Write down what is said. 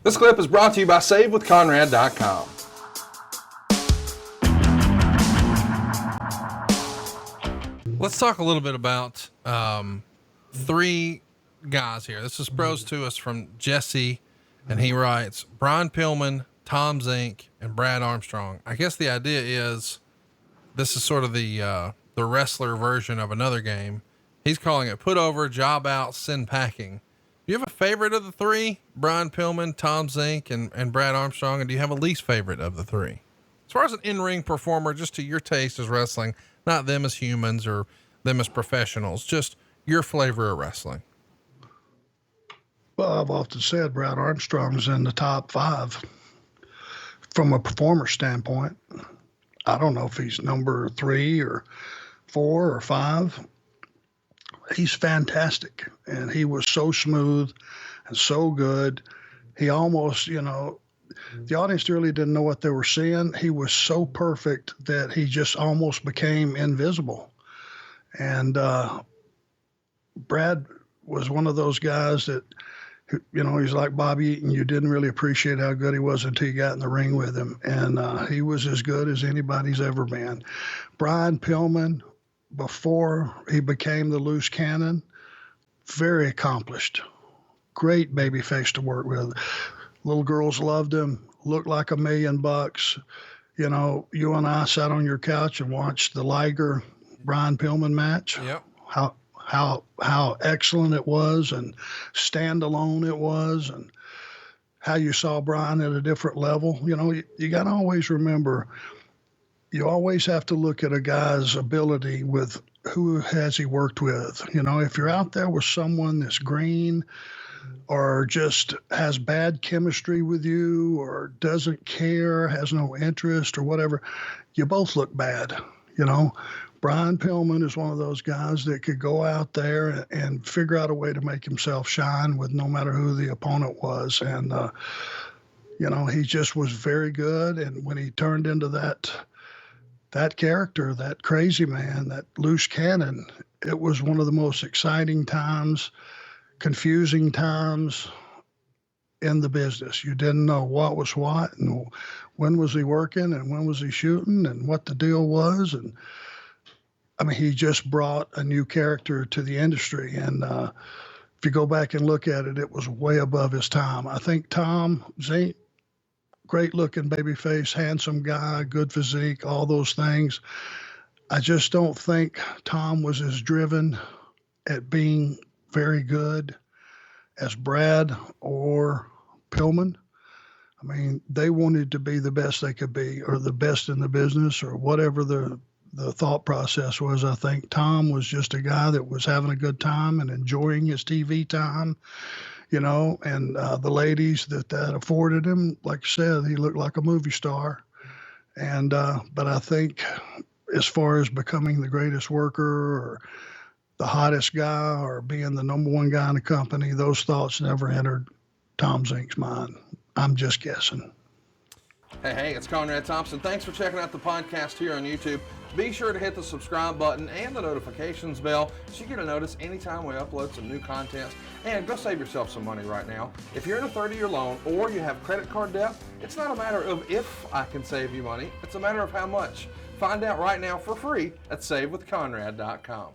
This clip is brought to you by SaveWithConrad.com. Let's talk a little bit about three guys here. This is prosed to us from Jesse, and he writes, Brian Pillman, Tom Zenk, and Brad Armstrong. I guess the idea is this is sort of the wrestler version of another game. He's calling it put over, job out, send packing. Do you have a favorite of the three? Brian Pillman, Tom Zenk, and Brad Armstrong. And do you have a least favorite of the three? As far as an in-ring performer, just to your taste as wrestling, not them as humans or them as professionals, just your flavor of wrestling. Well, I've often said Brad Armstrong's in the top 5 from a performer standpoint. I don't know if he's number 3 or 4 or 5. He's fantastic, and he was so smooth and so good. He almost, the audience really didn't know what they were seeing. He was so perfect that he just almost became invisible. And Brad was one of those guys that, he's like Bobby Eaton. You didn't really appreciate how good he was until you got in the ring with him. And he was as good as anybody's ever been. Brian Pillman, before he became the loose cannon, very accomplished, great baby face to work with. Little girls loved him, looked like $1 million. You and I sat on your couch and watched the Liger Brian Pillman match. Yep. How excellent it was, and standalone it was, and how you saw Brian at a different level. You got to always remember, you always have to look at a guy's ability with who has he worked with. If you're out there with someone that's green or just has bad chemistry with you or doesn't care, has no interest or whatever, you both look bad. Brian Pillman is one of those guys that could go out there and figure out a way to make himself shine with no matter who the opponent was. And, he just was very good. And when he turned into that character, that crazy man, that loose cannon, it was one of the most exciting times, confusing times in the business. You didn't know what was what and when was he working and when was he shooting and what the deal was. And he just brought a new character to the industry. And if you go back and look at it, it was way above his time. I think Tom Zenk, great looking baby face, handsome guy, good physique, all those things. I just don't think Tom was as driven at being very good as Brad or Pillman. They wanted to be the best they could be, or the best in the business, or whatever the thought process was. I think Tom was just a guy that was having a good time and enjoying his TV time, and the ladies that afforded him, like I said, he looked like a movie star. And, but I think as far as becoming the greatest worker or the hottest guy or being the number one guy in the company, those thoughts never entered Tom Zenk's mind. I'm just guessing. Hey, it's Conrad Thompson. Thanks for checking out the podcast here on YouTube. Be sure to hit the subscribe button and the notifications bell so you get a notice anytime we upload some new content. And go save yourself some money right now. If you're in a 30-year loan or you have credit card debt, it's not a matter of if I can save you money. It's a matter of how much. Find out right now for free at SaveWithConrad.com.